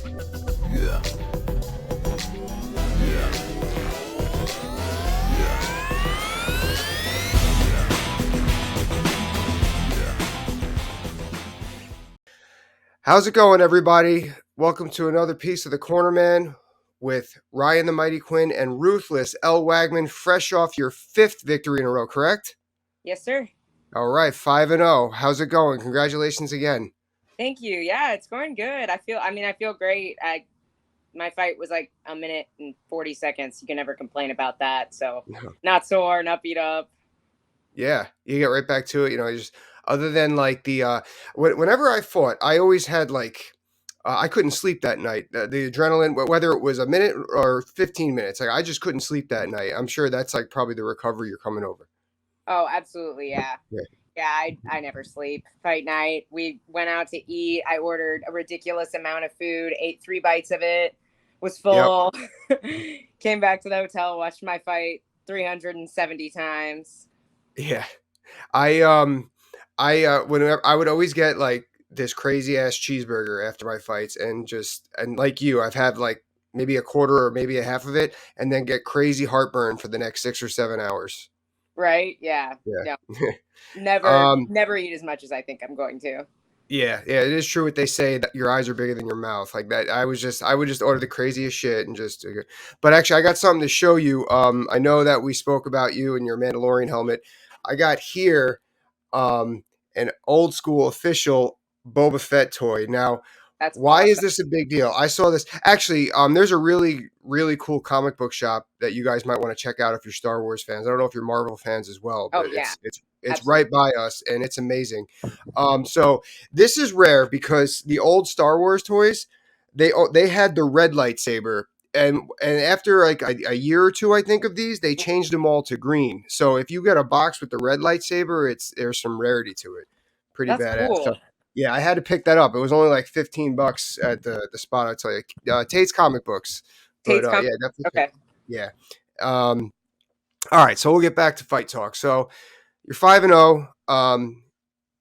Yeah. Yeah. How's it going, everybody? Welcome to another piece of the Cornerman with Ryan the Mighty Quinn and Ruthless Elle Wagman, fresh off your 5th victory in a row, correct? Yes, sir. All right, 5-0. How's it going? Congratulations again. Thank you. Yeah, it's going good. I feel great. My fight was like a minute and 40 seconds. You can never complain about that. So not sore, not beat up. Yeah, you get right back to it. Just other than like whenever I fought, I always had I couldn't sleep that night. The adrenaline, whether it was a minute or 15 minutes, like I just couldn't sleep that night. I'm sure that's like probably the recovery you're coming over. Oh, absolutely. Yeah. Yeah. Yeah, I never sleep. Fight night, we went out to eat. I ordered a ridiculous amount of food, ate 3 bites of it, was Yep. full. Came back to the hotel, watched my fight 370 times. Yeah. Whenever I would always get like this crazy ass cheeseburger after my fights, and like you, I've had like maybe a quarter or maybe a half of it, and then get crazy heartburn for the next 6 or 7 hours. Right? Yeah. Yeah. No. Never eat as much as I think I'm going to. Yeah, it is true what they say that your eyes are bigger than your mouth. Like that, I would just order the craziest shit and just. But actually, I got something to show you. I know that we spoke about you and your Mandalorian helmet. I got here, an old school official Boba Fett toy. Now, That's why is awesome. this a big deal? I saw this actually. There's a really really cool comic book shop that you guys might want to check out if you're Star Wars fans. I don't know if you're Marvel fans as well, but Oh yeah, it's absolutely. right by us and it's amazing. So this is rare because the old Star Wars toys, they had the red lightsaber, and after like a year or two, I think of these, they changed them all to green. So if you get a box with the red lightsaber, there's some rarity to it. Pretty That's badass. So cool. yeah, I had to pick that up. It was only like $15 at the spot. I tell you, Tate's Comic Books. But Tate's com- yeah, definitely. Okay. Yeah. Um, all right, so we'll get back to fight talk. So you're 5-0.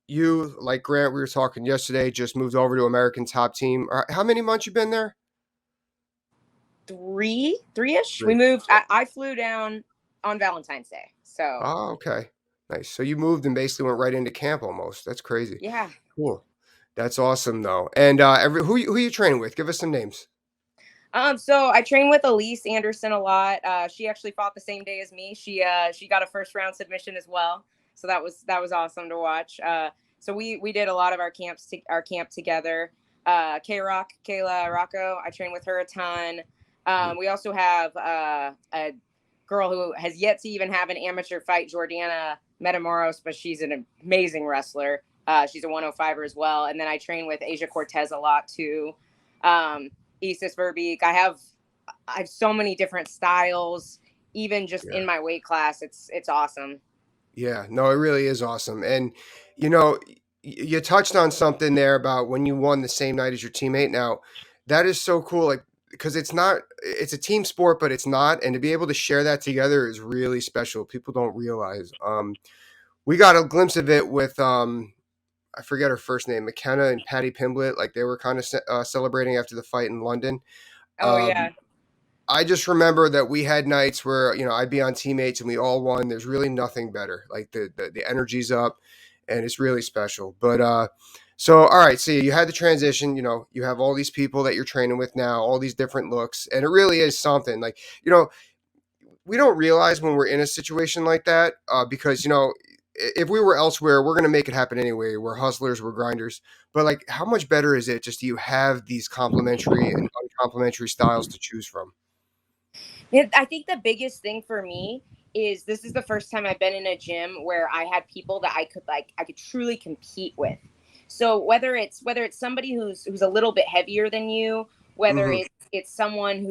You, like Grant, we were talking yesterday, just moved over to American Top Team. How many months you been there? Three-ish. We 3. moved. I flew down on Valentine's Day. So Oh, okay. Nice. So you moved and basically went right into camp almost. That's crazy. yeah. Cool. That's awesome though. And who you training with? Give us some names. So I train with Elise Anderson a lot. She actually fought the same day as me. She got a first round submission as well. So that was awesome to watch. So we did a lot of our camp together. Kayla Rocco, I train with her a ton. We also have a girl who has yet to even have an amateur fight, Jordana Metamoros, but she's an amazing wrestler. She's a 105er as well. And then I train with Asia Cortez a lot too. Isis Verbeek. I have so many different styles, even just Yeah. in my weight class. It's awesome. Yeah, no, it really is awesome. And you know, you touched on something there about when you won the same night as your teammate. Now, that is so cool. Like because it's a team sport, but it's not. And to be able to share that together is really special. People don't realize. We got a glimpse of it with I forget her first name, McKenna and Patty Pimblett. Like they were kind of celebrating after the fight in London. Oh Um, yeah. I just remember that we had nights where I'd be on teammates and we all won. There's really nothing better. Like the energy's up, and it's really special. But so all right, so you had the transition. You have all these people that you're training with now, all these different looks, and it really is something. Like we don't realize when we're in a situation like that because if we were elsewhere, we're going to make it happen anyway. We're hustlers, we're grinders. But like, how much better is it just you have these complementary and uncomplimentary styles to choose from? Yeah, I think the biggest thing for me is this is the first time I've been in a gym where I had people that I could truly compete with. So whether it's somebody who's a little bit heavier than you, whether Hmm. it's someone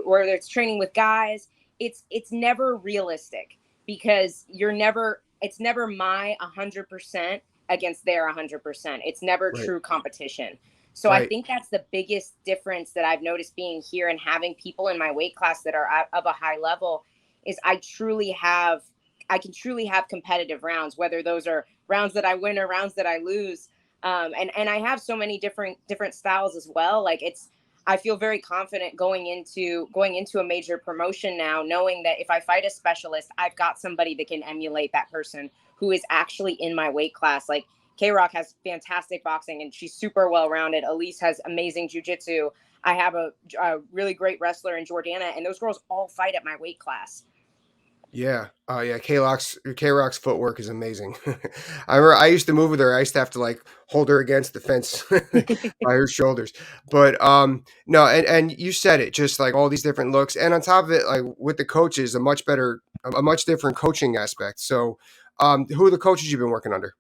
whether it's training with guys, it's never realistic because it's never my 100% against their 100%. It's never Right, true competition. So I right. think that's the biggest difference that I've noticed being here and having people in my weight class that are of a high level is I can truly have competitive rounds, whether those are rounds that I win or rounds that I lose. And I have so many different styles as well. Like I feel very confident going into a major promotion now, knowing that if I fight a specialist, I've got somebody that can emulate that person who is actually in my weight class. Like K Rock has fantastic boxing and she's super well rounded. Elise has amazing jujitsu. I have a really great wrestler in Jordana, and those girls all fight at my weight class. Yeah. Yeah. K Rock's footwork is amazing. I remember I used to move with her. I used to have to like hold her against the fence by her shoulders. But no, and you said it, just like all these different looks. And on top of it, like with the coaches, a much different coaching aspect. So who are the coaches you've been working under?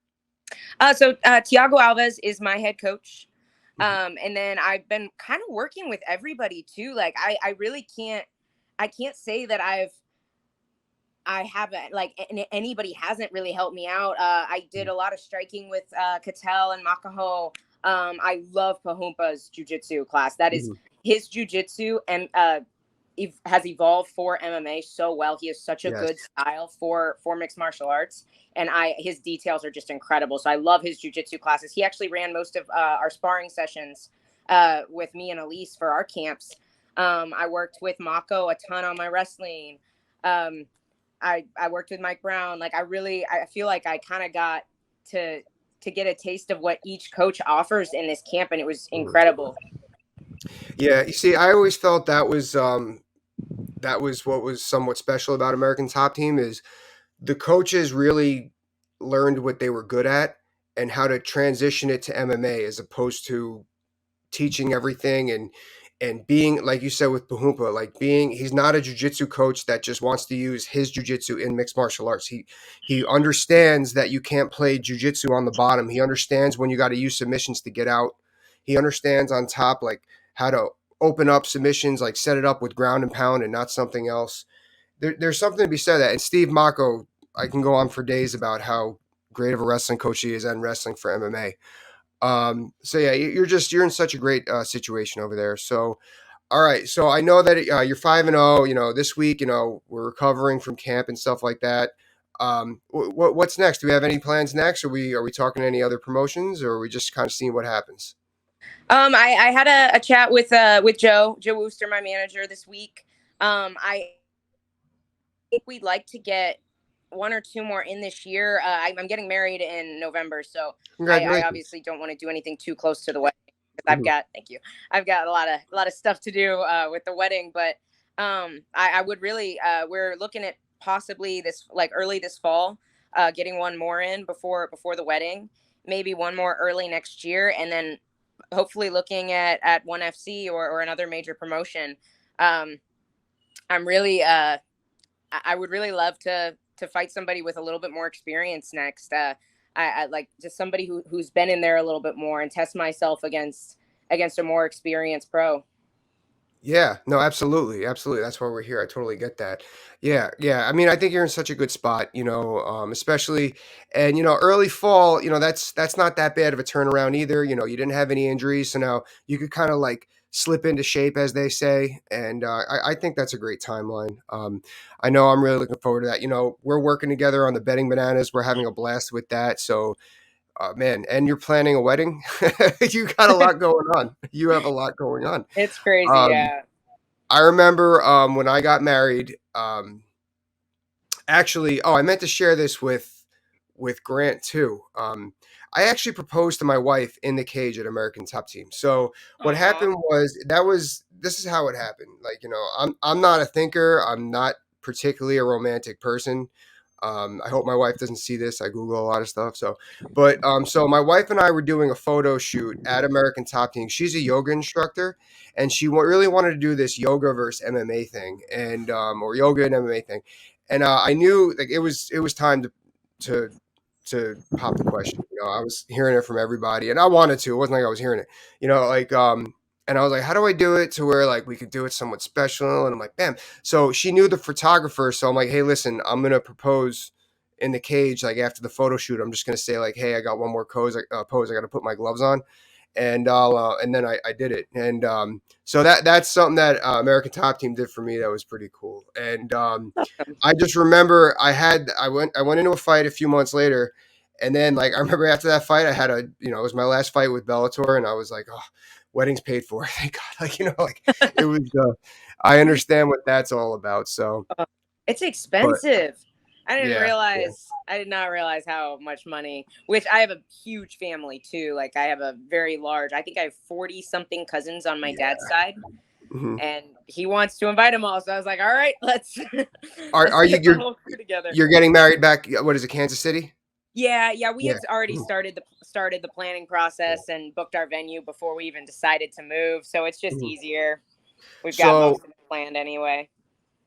So Tiago Alves is my head coach. Mhm. And then I've been kind of working with everybody too. Like I really I can't say that I haven't like anybody hasn't really helped me out. I did a lot of striking with Cattell and Makaho. I love Pahumpa's jujitsu class. That is Mhm. his jujitsu and has evolved for MMA so well. He has such a Yes. good style for mixed martial arts, and his details are just incredible. So I love his jujitsu classes. He actually ran most of our sparring sessions with me and Elise for our camps. I worked with Mako a ton on my wrestling. I worked with Mike Brown. Like I feel like I kind of got to get a taste of what each coach offers in this camp, and it was Mhm. incredible. Yeah. You see, I always felt that was what was somewhat special about American Top Team is the coaches really learned what they were good at and how to transition it to MMA as opposed to teaching everything and being like you said with Pahumpa, like being he's not a jujitsu coach that just wants to use his jujitsu in mixed martial arts. He understands that you can't play jujitsu on the bottom. He understands when you got to use submissions to get out. He understands on top like how to open up submissions, like set it up with ground and pound and not something else. There's something to be said that. And Steve Mako, I can go on for days about how great of a wrestling coach he is and wrestling for MMA. So yeah, you're in such a great situation over there. So all right, so I know that you're 5-0. You know, this week, you know, we're recovering from camp and stuff like that. What's next? Do we have any plans next? Are we talking any other promotions, or are we just kind of seeing what happens? I had a chat with Joe Wooster, my manager, this week. I think we'd like to get one or two more in this year. I'm getting married in November, so I Congratulations. obviously don't want to do anything too close to the wedding because Mhm. thank you, I've got a lot of stuff to do with the wedding. But I would really we're looking at possibly this like early this fall, getting one more in before the wedding, maybe one more early next year, and then hopefully looking at one FC or another major promotion. Um, I'm really I would really love to fight somebody with a little bit more experience next. I like just somebody who's been in there a little bit more and test myself against a more experienced pro. Yeah, no, absolutely, absolutely. That's why we're here. I totally get that. Yeah, yeah. I mean, I think you're in such a good spot, especially, and early fall. That's not that bad of a turnaround either. You didn't have any injuries, so now you could kind of like slip into shape, as they say, and I think that's a great timeline. I know I'm really looking forward to that. We're working together on the betting bananas. We're having a blast with that. So, man, and you're planning a wedding. You got a lot going on. You have a lot going on. It's crazy, Um, yeah. I remember when I got married. Actually, I meant to share this with Grant too. I actually proposed to my wife in the cage at American Top Team. So what Aw. happened was this is how it happened. Like I'm not a thinker. I'm not particularly a romantic person. I hope my wife doesn't see this. I Google a lot of stuff. So my wife and I were doing a photo shoot at American Top Team. She's a yoga instructor, and she really wanted to do this yoga versus MMA thing, and or yoga and MMA thing. And I knew like it was time to to pop the question. I was hearing it from everybody, and I wanted to. It wasn't like I was hearing it. Like and I was like, how do I do it to where like we could do it somewhat special? And I'm like, bam. So she knew the photographer, so I'm like, hey, listen, I'm gonna propose in the cage like after the photo shoot. I'm just gonna say like, hey, I got one more pose. I got to put my gloves on, and then I did it, and so that's something that American Top Team did for me that was pretty cool, and I just remember I went into a fight a few months later, and then like I remember after that fight I had it was my last fight with Bellator, and I was like, oh, wedding's paid for. Thank God. Like, like it was, I understand what that's all about. So, It's but expensive. I didn't yeah, realize. I did not realize how much money. Which I have a huge family too. Like I have a very large. I think I have 40 something cousins on my yeah. dad's side, Mm-hmm. and he wants to invite them all. So I was like, all right, let's let's Are you get the whole crew together. you're getting married back? What is it, Kansas City? Yeah. We Yeah. had already Mhm. started the planning process and booked our venue before we even decided to move. So it's just Mhm. easier. We've got So most of it planned anyway.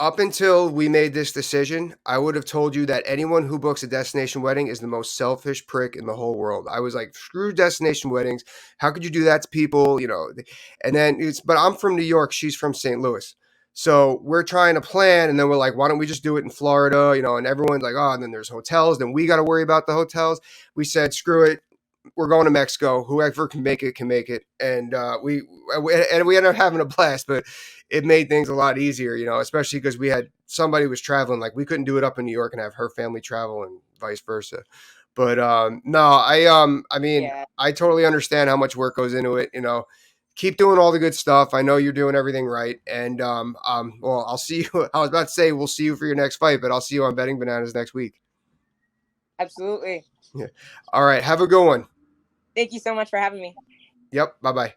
up until we made this decision, I would have told you that anyone who books a destination wedding is the most selfish prick in the whole world. I was like, screw destination weddings. How could you do that to people? And then but I'm from New York. She's from St. Louis. So we're trying to plan, and then we're like, why don't we just do it in Florida? And everyone's like, oh, and then there's hotels. Then we got to worry about the hotels. We said, screw it. We're going to Mexico. Whoever can make it can make it, and we ended up having a blast. But it made things a lot easier, especially because we had somebody was traveling. Like we couldn't do it up in New York and have her family travel and vice versa. But no, I mean, Yeah, I totally understand how much work goes into it. Keep doing all the good stuff. I know you're doing everything right, and well, I'll see you. I was about to say we'll see you for your next fight, but I'll see you on Betting Bananas next week. absolutely. Yeah. All right. Have a good one. Thank you so much for having me. Yep. Bye bye.